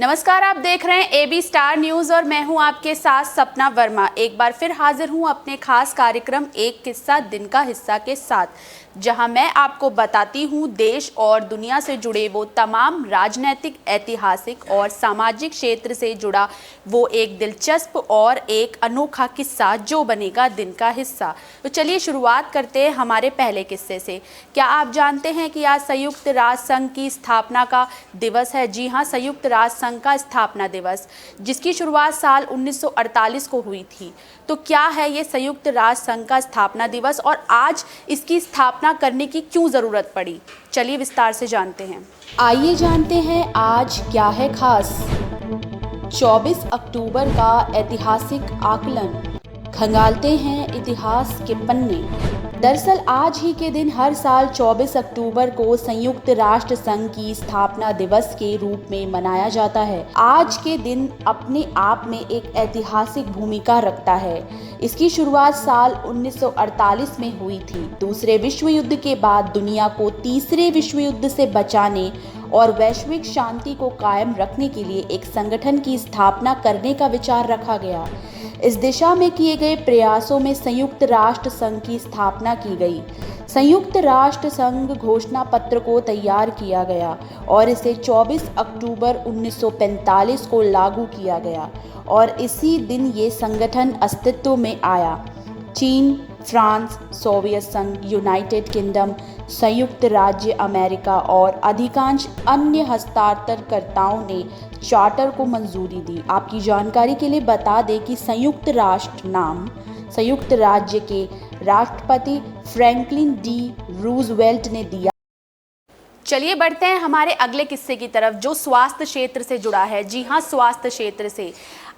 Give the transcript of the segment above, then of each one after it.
नमस्कार, आप देख रहे हैं एबी स्टार न्यूज़ और मैं हूं आपके साथ सपना वर्मा। एक बार फिर हाजिर हूं अपने खास कार्यक्रम एक किस्सा दिन का हिस्सा के साथ, जहां मैं आपको बताती हूं देश और दुनिया से जुड़े वो तमाम राजनीतिक, ऐतिहासिक और सामाजिक क्षेत्र से जुड़ा वो एक दिलचस्प और एक अनोखा किस्सा जो बनेगा दिन का हिस्सा। तो चलिए शुरुआत करते हैं हमारे पहले किस्से से। क्या आप जानते हैं कि आज संयुक्त राष्ट्र संघ की स्थापना का दिवस है? जी हाँ, संयुक्त राष्ट्र संघ का स्थापना दिवस, जिसकी शुरुआत साल 1948 को हुई थी। तो क्या है ये संयुक्त राष्ट्र संघ का स्थापना दिवस और आज इसकी स्थापना करने की क्यों ज़रूरत पड़ी? चलिए विस्तार से जानते हैं। आइए जानते हैं आज क्या है खास। 24 अक्टूबर का ऐतिहासिक आकलन, खंगालते हैं इतिहास के पन्ने। दरअसल आज ही के दिन हर साल 24 अक्टूबर को संयुक्त राष्ट्र संघ की स्थापना दिवस के रूप में मनाया जाता है। आज के दिन अपने आप में एक ऐतिहासिक भूमिका रखता है। इसकी शुरुआत साल 1948 में हुई थी। दूसरे विश्व युद्ध के बाद दुनिया को तीसरे विश्व युद्ध से बचाने और वैश्विक शांति को कायम रखने के लिए एक संगठन की स्थापना करने का विचार रखा गया। इस दिशा में किए गए प्रयासों में संयुक्त राष्ट्र संघ की स्थापना की गई। संयुक्त राष्ट्र संघ घोषणा पत्र को तैयार किया गया और इसे 24 अक्टूबर 1945 को लागू किया गया और इसी दिन ये संगठन अस्तित्व में आया। चीन, फ्रांस, सोवियत संघ, यूनाइटेड किंगडम, संयुक्त राज्य अमेरिका और अधिकांश अन्य हस्ताक्षरकर्ताओं ने चार्टर को मंजूरी दी। आपकी जानकारी के लिए बता दें कि संयुक्त राष्ट्र नाम संयुक्त राज्य के राष्ट्रपति फ्रैंकलिन डी रूजवेल्ट ने दिया। चलिए बढ़ते हैं हमारे अगले किस्से की तरफ, जो स्वास्थ्य क्षेत्र से जुड़ा है। जी हाँ, स्वास्थ्य क्षेत्र से।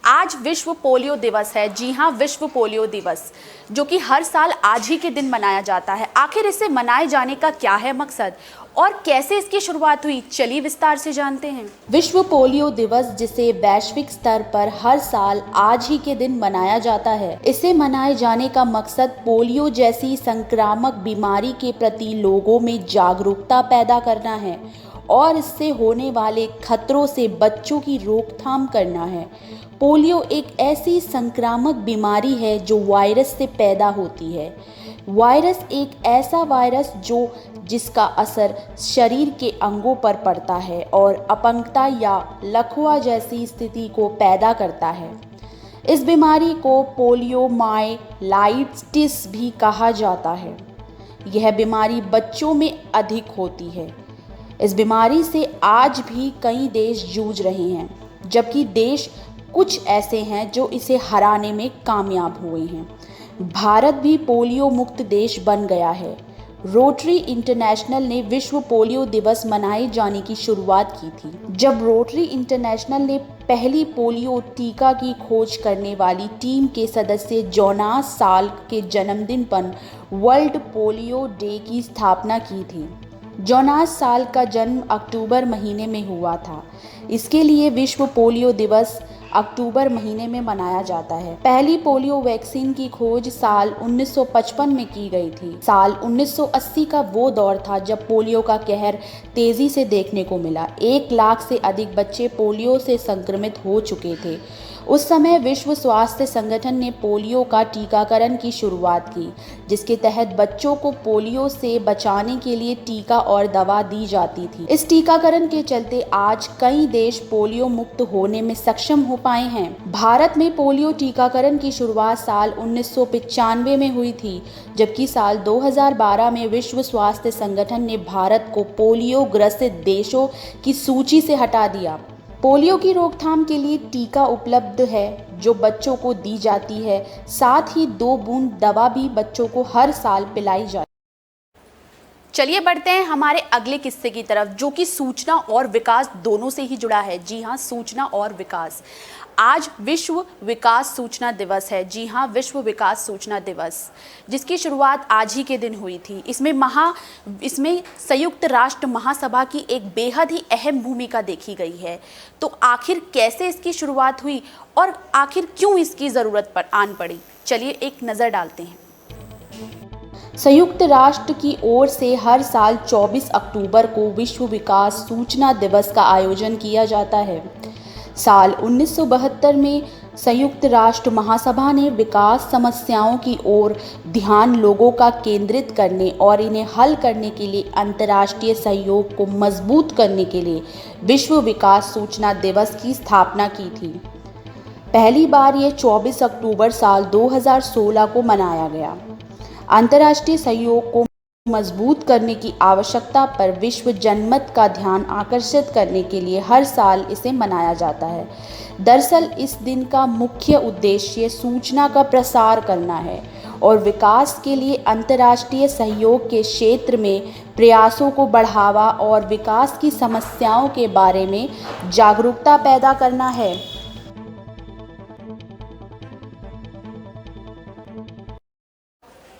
आज विश्व पोलियो दिवस है। जी हाँ, विश्व पोलियो दिवस, जो कि हर साल आज ही के दिन मनाया जाता है। आखिर इसे मनाए जाने का क्या है मकसद और कैसे इसकी शुरुआत हुई? चलिए विस्तार से जानते हैं। विश्व पोलियो दिवस, जिसे वैश्विक स्तर पर हर साल आज ही के दिन मनाया जाता है, इसे मनाए जाने का मकसद पोलियो जैसी संक्रामक बीमारी के प्रति लोगों में जागरूकता पैदा करना है और इससे होने वाले खतरों से बच्चों की रोकथाम करना है। पोलियो एक ऐसी संक्रामक बीमारी है जो वायरस से पैदा होती है। वायरस एक ऐसा वायरस जिसका असर शरीर के अंगों पर पड़ता है और अपंगता या लकवा जैसी स्थिति को पैदा करता है। इस बीमारी को पोलियोमाइलाइटिस भी कहा जाता है। यह बीमारी बच्चों में अधिक होती है। इस बीमारी से आज भी कई देश जूझ रहे हैं, जबकि देश कुछ ऐसे हैं जो इसे हराने में कामयाब हुए हैं। भारत भी पोलियो मुक्त देश बन गया है। रोटरी इंटरनेशनल ने विश्व पोलियो दिवस मनाए जाने की शुरुआत की थी, जब रोटरी इंटरनेशनल ने पहली पोलियो टीका की खोज करने वाली टीम के सदस्य जोनास साल्क के जन्मदिन पर वर्ल्ड पोलियो डे की स्थापना की थी। जोनास साल्क का जन्म अक्टूबर महीने में हुआ था। इसके लिए विश्व पोलियो दिवस अक्टूबर महीने में मनाया जाता है। पहली पोलियो वैक्सीन की खोज साल 1955 में की गई थी। साल 1980 का वो दौर था जब पोलियो का कहर तेजी से देखने को मिला। 1 लाख से अधिक बच्चे पोलियो से संक्रमित हो चुके थे। उस समय विश्व स्वास्थ्य संगठन ने पोलियो का टीकाकरण की शुरुआत की, जिसके तहत बच्चों को पोलियो से बचाने के लिए टीका और दवा दी जाती थी। इस टीकाकरण के चलते आज कई देश पोलियो मुक्त होने में सक्षम हो पाए हैं। भारत में पोलियो टीकाकरण की शुरुआत साल 1995 में हुई थी, जबकि साल 2012 में विश्व स्वास्थ्य संगठन ने भारत को पोलियो ग्रसित देशों की सूची से हटा दिया। पोलियो की रोकथाम के लिए टीका उपलब्ध है जो बच्चों को दी जाती है। साथ ही 2 बूंद दवा भी बच्चों को हर साल पिलाई जाती है। चलिए बढ़ते हैं हमारे अगले किस्से की तरफ, जो कि सूचना और विकास दोनों से ही जुड़ा है। जी हाँ, सूचना और विकास। आज विश्व विकास सूचना दिवस है। जी हाँ, विश्व विकास सूचना दिवस, जिसकी शुरुआत आज ही के दिन हुई थी। इसमें संयुक्त राष्ट्र महासभा की एक बेहद ही अहम भूमिका देखी गई है। तो आखिर कैसे इसकी शुरुआत हुई और आखिर क्यों इसकी ज़रूरत आन पड़ी? चलिए एक नज़र डालते हैं। संयुक्त राष्ट्र की ओर से हर साल 24 अक्टूबर को विश्व विकास सूचना दिवस का आयोजन किया जाता है। साल 1972 में संयुक्त राष्ट्र महासभा ने विकास समस्याओं की ओर ध्यान लोगों का केंद्रित करने और इन्हें हल करने के लिए अंतर्राष्ट्रीय सहयोग को मजबूत करने के लिए विश्व विकास सूचना दिवस की स्थापना की थी। पहली बार यह 24 अक्टूबर साल 2016 को मनाया गया। अंतर्राष्ट्रीय सहयोग को मजबूत करने की आवश्यकता पर विश्व जनमत का ध्यान आकर्षित करने के लिए हर साल इसे मनाया जाता है। दरअसल इस दिन का मुख्य उद्देश्य सूचना का प्रसार करना है और विकास के लिए अंतर्राष्ट्रीय सहयोग के क्षेत्र में प्रयासों को बढ़ावा और विकास की समस्याओं के बारे में जागरूकता पैदा करना है।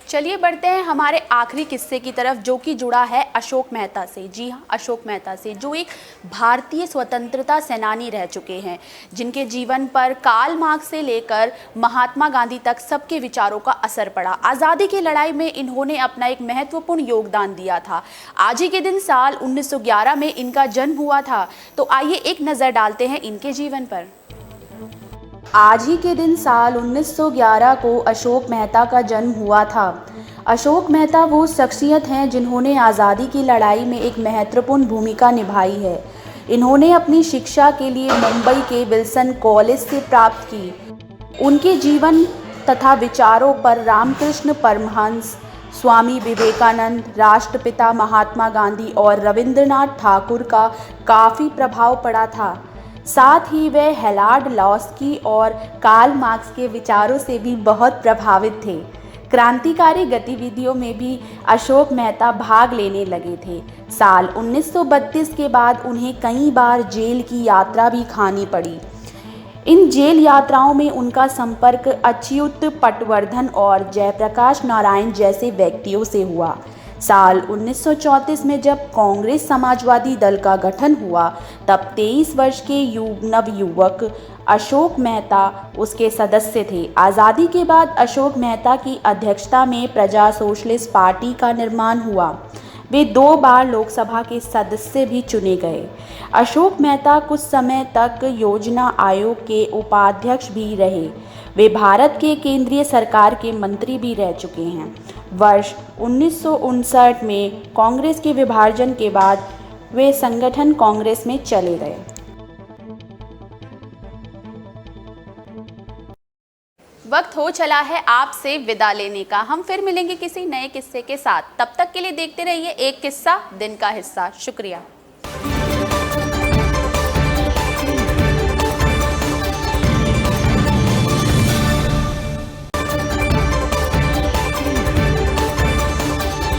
चलिए बढ़ते हैं हमारे आखिरी किस्से की तरफ, जो कि जुड़ा है अशोक मेहता से। जी हाँ, अशोक मेहता से, जो एक भारतीय स्वतंत्रता सेनानी रह चुके हैं, जिनके जीवन पर कार्ल मार्क्स से लेकर महात्मा गांधी तक सबके विचारों का असर पड़ा। आज़ादी की लड़ाई में इन्होंने अपना एक महत्वपूर्ण योगदान दिया था। आज ही के दिन साल 1911 में इनका जन्म हुआ था। तो आइए एक नज़र डालते हैं इनके जीवन पर। आज ही के दिन साल 1911 को अशोक मेहता का जन्म हुआ था। अशोक मेहता वो शख्सियत हैं जिन्होंने आज़ादी की लड़ाई में एक महत्वपूर्ण भूमिका निभाई है। इन्होंने अपनी शिक्षा के लिए मुंबई के विल्सन कॉलेज से प्राप्त की। उनके जीवन तथा विचारों पर रामकृष्ण परमहंस, स्वामी विवेकानंद, राष्ट्रपिता महात्मा गांधी और रविंद्रनाथ ठाकुर का काफ़ी प्रभाव पड़ा था। साथ ही वे हेलार्ड लास्की और कार्ल मार्क्स के विचारों से भी बहुत प्रभावित थे। क्रांतिकारी गतिविधियों में भी अशोक मेहता भाग लेने लगे थे। साल 1932 के बाद उन्हें कई बार जेल की यात्रा भी खानी पड़ी। इन जेल यात्राओं में उनका संपर्क अच्युत पटवर्धन और जयप्रकाश नारायण जैसे व्यक्तियों से हुआ। साल 1934 में जब कांग्रेस समाजवादी दल का गठन हुआ, तब 23 वर्ष के नवयुवक अशोक मेहता उसके सदस्य थे। आज़ादी के बाद अशोक मेहता की अध्यक्षता में प्रजा सोशलिस्ट पार्टी का निर्माण हुआ। वे 2 बार लोकसभा के सदस्य भी चुने गए। अशोक मेहता कुछ समय तक योजना आयोग के उपाध्यक्ष भी रहे। वे भारत के केंद्रीय सरकार के मंत्री भी रह चुके हैं। वर्ष 1959 में कांग्रेस के विभाजन के बाद वे संगठन कांग्रेस में चले गए। वक्त हो चला है आपसे विदा लेने का। हम फिर मिलेंगे किसी नए किस्से के साथ। तब तक के लिए देखते रहिए एक किस्सा दिन का हिस्सा। शुक्रिया।